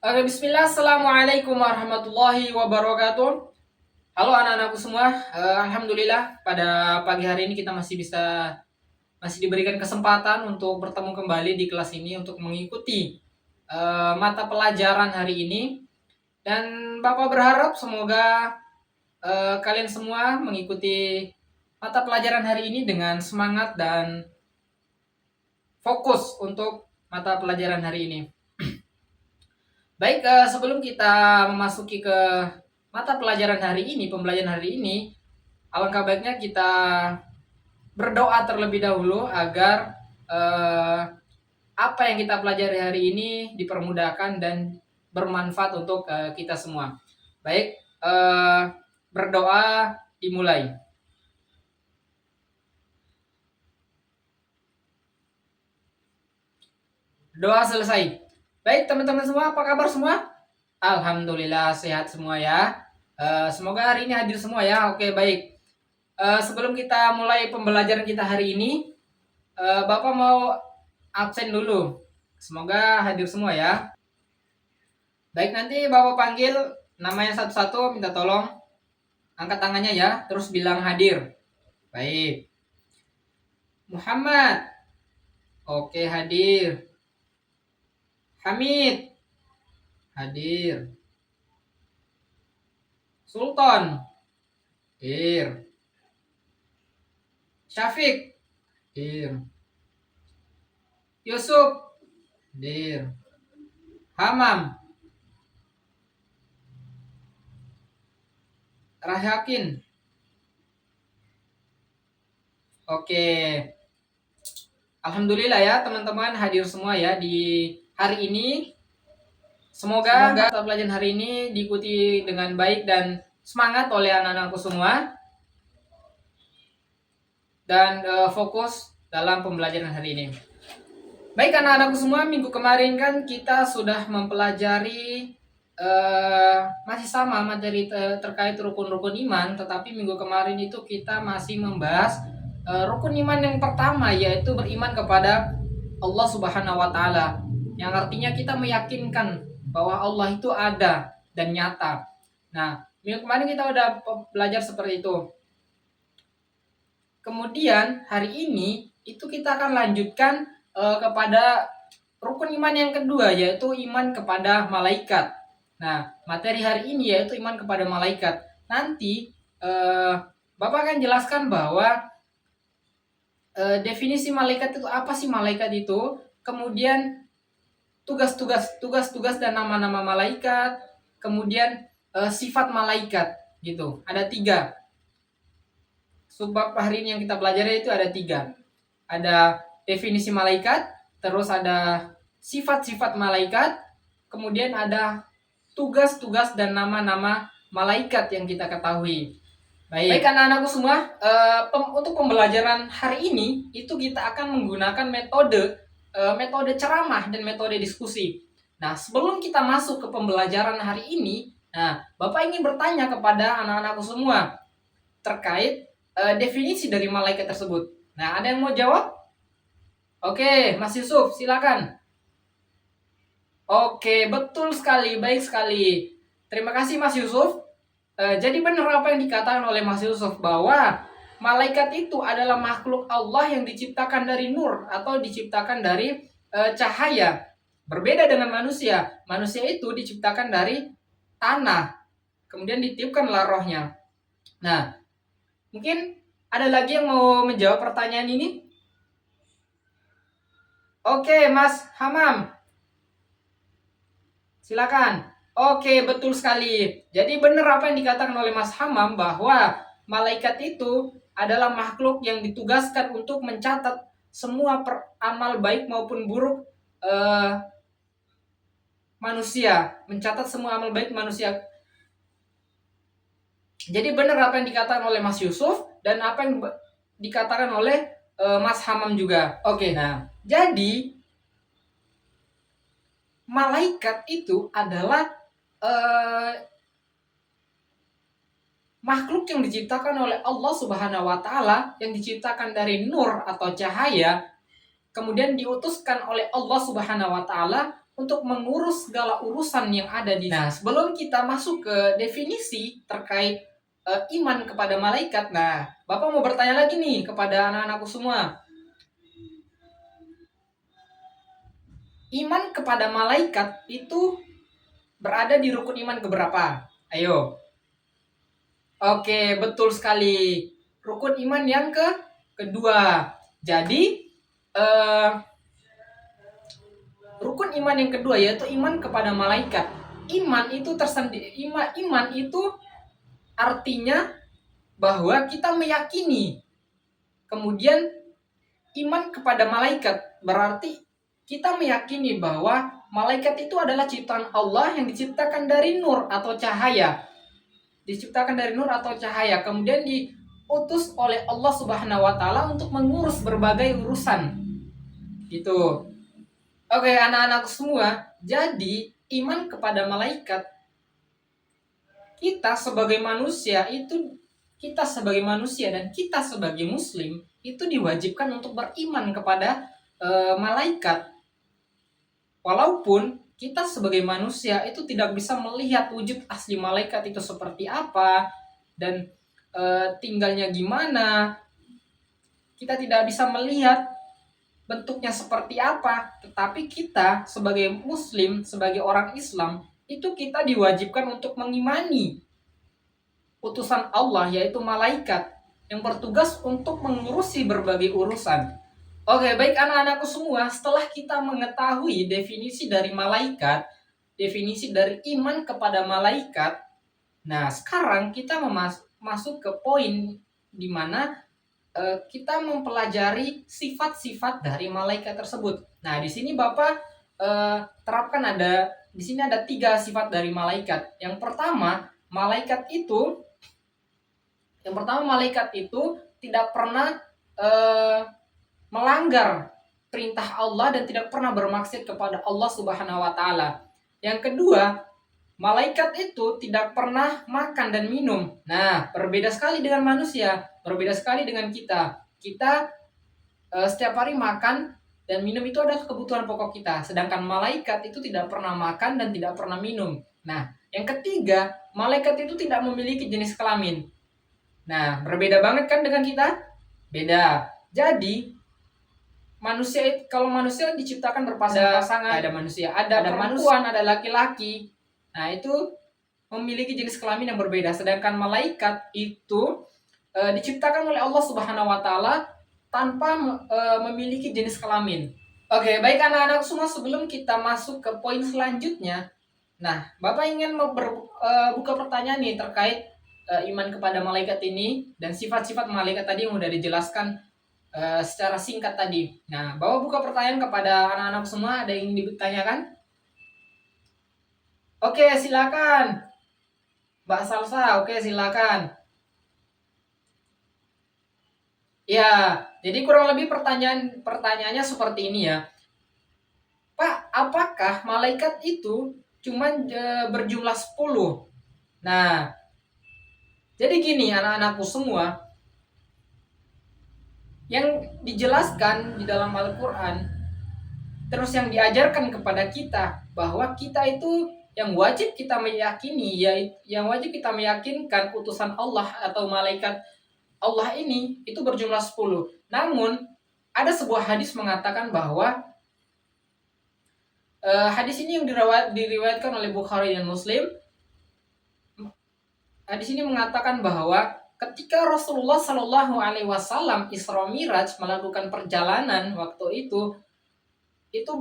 Oke, bismillah. Assalamualaikum warahmatullahi wabarakatuh. Halo anak-anakku semua. Alhamdulillah pada pagi hari ini kita masih diberikan kesempatan untuk bertemu kembali di kelas ini untuk mengikuti mata pelajaran hari ini. Dan Bapak berharap semoga kalian semua mengikuti mata pelajaran hari ini dengan semangat dan fokus untuk mata pelajaran hari ini. Baik, sebelum kita memasuki ke mata pelajaran hari ini, pembelajaran hari ini, alangkah baiknya kita berdoa terlebih dahulu agar apa yang kita pelajari hari ini dipermudahkan dan bermanfaat untuk kita semua. Baik, berdoa dimulai. Doa selesai. Baik teman-teman semua, apa kabar semua? Alhamdulillah sehat semua ya. Semoga hari ini hadir semua ya. Oke, baik. Sebelum kita mulai pembelajaran kita hari ini, Bapak mau absen dulu. Semoga hadir semua ya. Baik, nanti Bapak panggil namanya satu-satu, minta tolong angkat tangannya ya, terus bilang hadir. Baik. Muhammad. Oke, hadir. Hamid. Hadir. Sultan. Hadir. Syafiq. Hadir. Yusuf. Hadir. Hamam. Rahyakin. Oke. Alhamdulillah ya teman-teman hadir semua ya di hari ini. Semoga mata pelajaran hari ini diikuti dengan baik dan semangat oleh anak-anakku semua. Dan fokus dalam pembelajaran hari ini. Baik anak-anakku semua, minggu kemarin kan kita sudah mempelajari masih sama materi terkait rukun-rukun iman, tetapi minggu kemarin itu kita masih membahas rukun iman yang pertama, yaitu beriman kepada Allah Subhanahu wa Ta'ala, yang artinya kita meyakinkan bahwa Allah itu ada dan nyata. Nah, minggu kemarin kita udah belajar seperti itu. Kemudian hari ini itu kita akan lanjutkan kepada rukun iman yang kedua, yaitu iman kepada malaikat. Nah, materi hari ini yaitu iman kepada malaikat. Nanti Bapak akan jelaskan bahwa definisi malaikat itu apa sih malaikat itu, kemudian tugas-tugas dan nama-nama malaikat, kemudian sifat malaikat gitu. Ada 3. Subbab hari ini yang kita pelajari itu ada 3. Ada definisi malaikat, terus ada sifat-sifat malaikat, kemudian ada tugas-tugas dan nama-nama malaikat yang kita ketahui. Baik anak-anakku semua, untuk pembelajaran hari ini itu kita akan menggunakan metode ceramah dan metode diskusi. Nah, sebelum kita masuk ke pembelajaran hari ini, Bapak ingin bertanya kepada anak-anakku semua terkait definisi dari malaikat tersebut. Nah, ada yang mau jawab? Oke, Mas Yusuf, silakan. Oke, betul sekali, baik sekali. Terima kasih Mas Yusuf. Jadi benar apa yang dikatakan oleh Mas Yusuf, bahwa malaikat itu adalah makhluk Allah yang diciptakan dari nur atau diciptakan dari cahaya. Berbeda dengan manusia. Manusia itu diciptakan dari tanah, kemudian ditiupkanlah rohnya. Nah, mungkin ada lagi yang mau menjawab pertanyaan ini? Oke, Mas Hamam. Silakan. Oke, betul sekali. Jadi benar apa yang dikatakan oleh Mas Hamam, bahwa malaikat itu adalah makhluk yang ditugaskan untuk mencatat semua amal baik maupun buruk manusia, mencatat semua amal baik manusia. Jadi benar apa yang dikatakan oleh Mas Yusuf dan apa yang dikatakan oleh Mas Hamam juga. Oke, nah, jadi malaikat itu adalah makhluk yang diciptakan oleh Allah Subhanahu wa Ta'ala, yang diciptakan dari nur atau cahaya, kemudian diutuskan oleh Allah Subhanahu wa Ta'ala untuk mengurus segala urusan yang ada di. Nah, sebelum kita masuk ke definisi terkait iman kepada malaikat, nah, Bapak mau bertanya lagi nih kepada anak-anakku semua. Iman kepada malaikat itu berada di rukun iman keberapa? Ayo. Oke, betul sekali. Rukun iman yang kedua. Jadi, rukun iman yang kedua yaitu iman kepada malaikat. Iman itu tersendiri. Iman itu artinya bahwa kita meyakini. Kemudian iman kepada malaikat berarti kita meyakini bahwa malaikat itu adalah ciptaan Allah yang diciptakan dari nur atau cahaya. Diciptakan dari nur atau cahaya, kemudian diutus oleh Allah Subhanahu wa taala untuk mengurus berbagai urusan. Gitu. Oke, anak-anak semua, jadi iman kepada malaikat kita sebagai manusia dan kita sebagai muslim itu diwajibkan untuk beriman kepada malaikat. Walaupun kita sebagai manusia itu tidak bisa melihat wujud asli malaikat itu seperti apa dan tinggalnya gimana. Kita tidak bisa melihat bentuknya seperti apa, tetapi kita sebagai muslim, sebagai orang Islam, itu kita diwajibkan untuk mengimani utusan Allah yaitu malaikat yang bertugas untuk mengurusi berbagai urusan. Oke, baik anak-anakku semua, setelah kita mengetahui definisi dari malaikat, definisi dari iman kepada malaikat, nah sekarang kita masuk ke poin di mana kita mempelajari sifat-sifat dari malaikat tersebut. Nah, di sini Bapak terapkan di sini ada 3 sifat dari malaikat. Yang pertama, malaikat itu tidak pernah melanggar perintah Allah dan tidak pernah bermaksud kepada Allah Subhanahu wa taala. Yang kedua, malaikat itu tidak pernah makan dan minum. Nah, berbeda sekali dengan manusia, berbeda sekali dengan kita. Kita setiap hari makan dan minum itu adalah kebutuhan pokok kita. Sedangkan malaikat itu tidak pernah makan dan tidak pernah minum. Nah, yang ketiga, malaikat itu tidak memiliki jenis kelamin. Nah, berbeda banget kan dengan kita? Beda. Jadi, kalau manusia diciptakan berpasang-pasangan, ada manusia, ada perempuan, ada laki-laki. Nah, itu memiliki jenis kelamin yang berbeda. Sedangkan malaikat itu diciptakan oleh Allah Subhanahu wa taala tanpa memiliki jenis kelamin. Oke, baik anak-anak semua, sebelum kita masuk ke poin selanjutnya. Nah, Bapak ingin buka pertanyaan nih terkait iman kepada malaikat ini dan sifat-sifat malaikat tadi yang udah dijelaskan secara singkat tadi. Nah, Bapak buka pertanyaan kepada anak-anak semua, ada yang ingin ditanyakan? Oke, silakan. Mbak Salsa, oke silakan. Ya, jadi kurang lebih pertanyaannya seperti ini ya. Pak, apakah malaikat itu cuma berjumlah 10? Nah, jadi gini anak-anakku semua, yang dijelaskan di dalam Al-Quran, terus yang diajarkan kepada kita, bahwa kita itu yang wajib kita meyakini, yang wajib kita meyakinkan utusan Allah atau malaikat Allah ini itu berjumlah 10. Namun, ada sebuah hadis mengatakan bahwa hadis ini yang diriwayatkan oleh Bukhari dan Muslim. Hadis ini mengatakan bahwa ketika Rasulullah Shallallahu Alaihi Wasallam Isra Miraj melakukan perjalanan waktu itu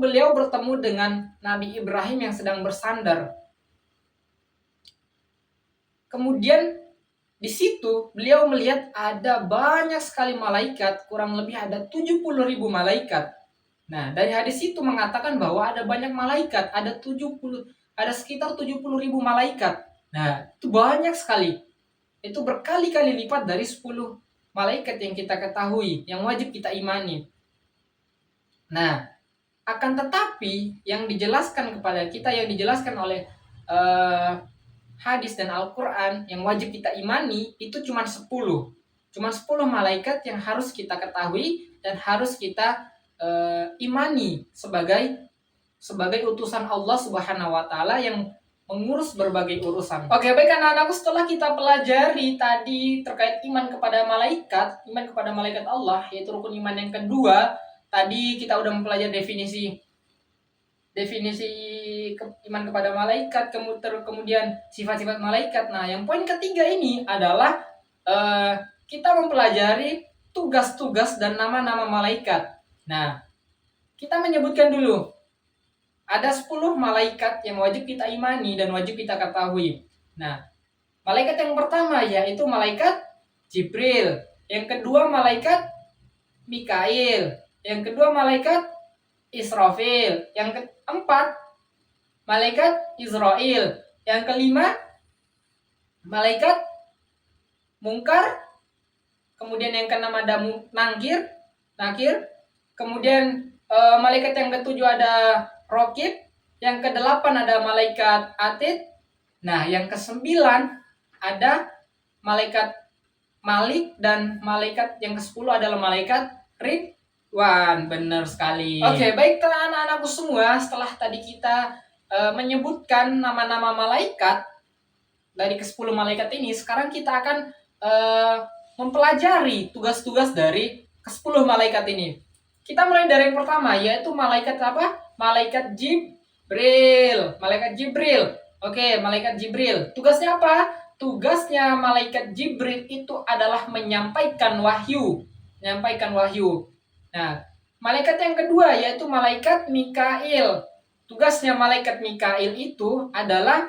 beliau bertemu dengan Nabi Ibrahim yang sedang bersandar. Kemudian di situ beliau melihat ada banyak sekali malaikat, kurang lebih ada 70.000 malaikat. Nah, dari hadis itu mengatakan bahwa ada banyak malaikat, ada sekitar 70.000 malaikat. Nah, itu banyak sekali. Itu berkali-kali lipat dari 10 malaikat yang kita ketahui, yang wajib kita imani. Nah, akan tetapi yang dijelaskan kepada kita, yang dijelaskan oleh hadis dan Al-Quran yang wajib kita imani itu cuma 10. Cuma 10 malaikat yang harus kita ketahui dan harus kita imani sebagai sebagai utusan Allah Subhanahu wa taala yang mengurus berbagai urusan. Oke, baik anak-anakku, setelah kita pelajari tadi terkait iman kepada malaikat Allah, yaitu rukun iman yang kedua. Tadi kita udah mempelajari definisi iman kepada malaikat, kemudian sifat-sifat malaikat. Nah, yang poin ketiga ini adalah kita mempelajari tugas-tugas dan nama-nama malaikat. Nah, kita menyebutkan dulu. Ada 10 malaikat yang wajib kita imani dan wajib kita ketahui. Nah, malaikat yang pertama yaitu malaikat Jibril. Yang kedua malaikat Mikail. Yang kedua malaikat Israfil. Yang keempat malaikat Israel. Yang kelima malaikat Mungkar. Kemudian yang keenam ada Nakir. Kemudian malaikat yang ketujuh ada Rokib. Yang kedelapan ada malaikat Atid. Nah, yang kesembilan ada malaikat Malik. Dan malaikat yang ke-10 adalah malaikat Ridwan. Benar sekali. Oke, baik anak-anakku semua. Setelah tadi kita menyebutkan nama-nama malaikat dari ke-10 malaikat ini, sekarang kita akan mempelajari tugas-tugas dari ke-10 malaikat ini. Kita mulai dari yang pertama, yaitu malaikat apa? Malaikat Jibril. Oke, malaikat Jibril. Tugasnya apa? Tugasnya malaikat Jibril itu adalah menyampaikan wahyu. Nah, malaikat yang kedua yaitu malaikat Mikail. Tugasnya malaikat Mikail itu adalah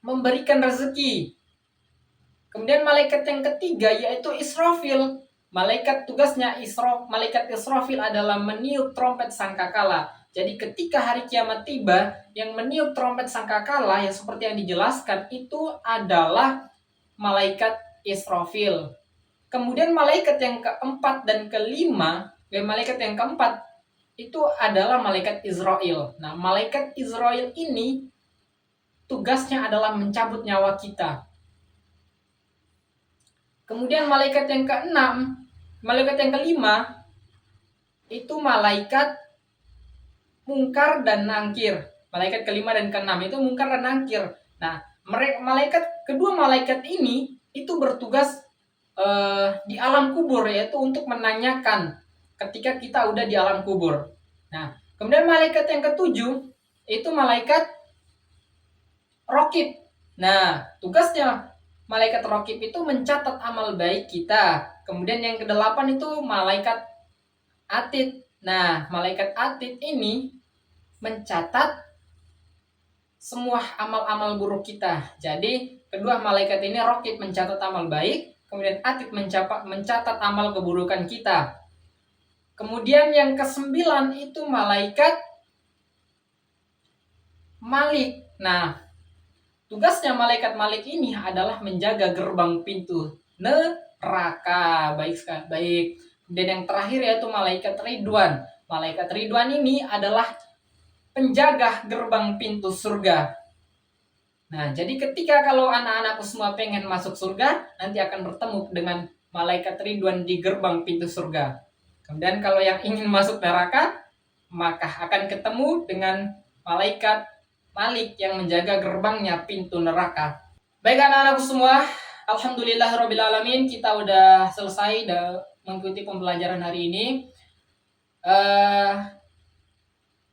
memberikan rezeki. Kemudian malaikat yang ketiga yaitu Israfil. Malaikat Israfil adalah meniup trompet sangkakala. Jadi ketika hari kiamat tiba, yang meniup trompet sangkakala yang seperti yang dijelaskan itu adalah malaikat Israfil. Kemudian malaikat yang keempat dan kelima, malaikat yang keempat itu adalah malaikat Israel. Nah, malaikat Israel ini tugasnya adalah mencabut nyawa kita. Kemudian malaikat yang kelima itu malaikat Mungkar dan Nakir. Malaikat kelima dan keenam itu Mungkar dan Nakir. Nah, kedua malaikat ini itu bertugas di alam kubur, yaitu untuk menanyakan ketika kita udah di alam kubur. Nah, kemudian malaikat yang ketujuh itu malaikat Rokib. Nah, tugasnya malaikat Rokib itu mencatat amal baik kita. Kemudian yang kedelapan itu malaikat Atid. Nah, malaikat Atid ini mencatat semua amal-amal buruk kita. Jadi, kedua malaikat ini, Rokib mencatat amal baik, kemudian Atid mencatat amal keburukan kita. Kemudian yang ke-9 itu malaikat Malik. Nah, tugasnya malaikat Malik ini adalah menjaga gerbang pintu neraka. Baik. Dan yang terakhir yaitu malaikat Ridwan. Malaikat Ridwan ini adalah penjaga gerbang pintu surga. Nah, jadi ketika kalau anak-anakku semua pengen masuk surga, nanti akan bertemu dengan malaikat Ridwan di gerbang pintu surga. Kemudian kalau yang ingin masuk neraka, maka akan ketemu dengan malaikat Malik yang menjaga gerbangnya pintu neraka. Baik anak-anakku semua, alhamdulillahirrabbilalamin, kita udah selesai mengikuti pembelajaran hari ini.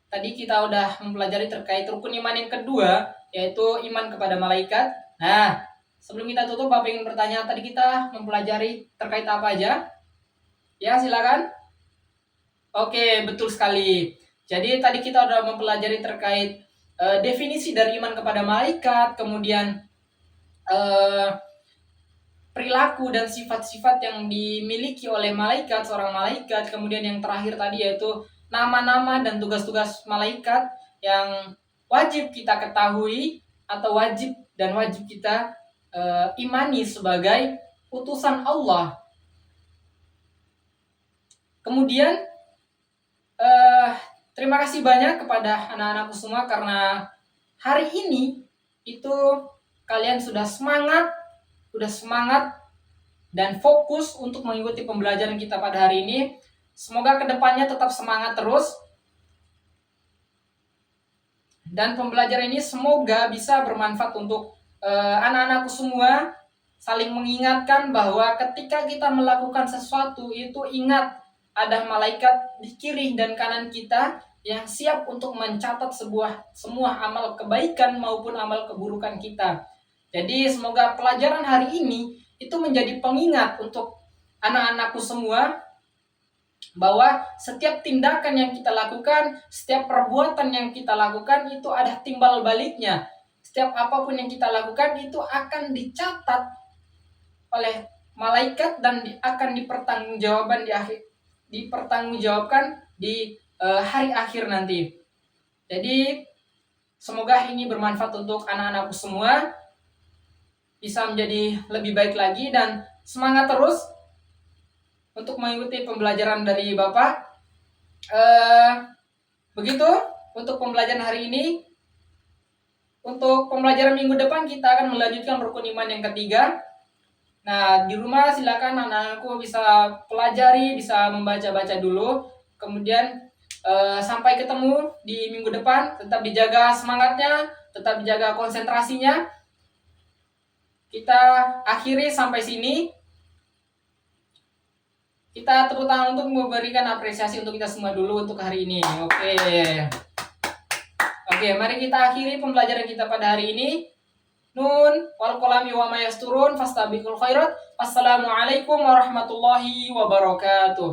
Tadi kita udah mempelajari terkait rukun iman yang kedua, yaitu iman kepada malaikat. Nah, sebelum kita tutup, Bapak ingin bertanya, tadi kita mempelajari terkait apa aja? Ya, silakan. Oke, betul sekali. Jadi tadi kita udah mempelajari terkait definisi dari iman kepada malaikat, kemudian perilaku dan sifat-sifat yang dimiliki oleh malaikat, seorang malaikat. Kemudian yang terakhir tadi yaitu nama-nama dan tugas-tugas malaikat yang wajib kita ketahui atau wajib kita imani sebagai utusan Allah. Kemudian terima kasih banyak kepada anak-anakku semua karena hari ini itu kalian sudah semangat dan fokus untuk mengikuti pembelajaran kita pada hari ini. Semoga kedepannya tetap semangat terus. Dan pembelajaran ini semoga bisa bermanfaat untuk anak-anakku semua, saling mengingatkan bahwa ketika kita melakukan sesuatu itu ingat ada malaikat di kiri dan kanan kita yang siap untuk mencatat semua amal kebaikan maupun amal keburukan kita. Jadi semoga pelajaran hari ini itu menjadi pengingat untuk anak-anakku semua bahwa setiap tindakan yang kita lakukan, setiap perbuatan yang kita lakukan itu ada timbal baliknya. Setiap apapun yang kita lakukan itu akan dicatat oleh malaikat dan akan dipertanggungjawabkan di hari akhir nanti. Jadi semoga ini bermanfaat untuk anak-anakku semua, bisa menjadi lebih baik lagi dan semangat terus untuk mengikuti pembelajaran dari Bapak. Begitu untuk pembelajaran hari ini. Untuk pembelajaran minggu depan kita akan melanjutkan rukun iman yang ketiga. Nah, di rumah silakan anak-anakku bisa pelajari, bisa membaca-baca dulu. Kemudian sampai ketemu di minggu depan. Tetap dijaga semangatnya, tetap dijaga konsentrasinya. Kita akhiri sampai sini. Kita tepuk tangan untuk memberikan apresiasi untuk kita semua dulu untuk hari ini. Oke, mari kita akhiri pembelajaran kita pada hari ini. Nun wal qalami wa ma yasturun fastabiqul khairat. Wassalamualaikum warahmatullahi wabarakatuh.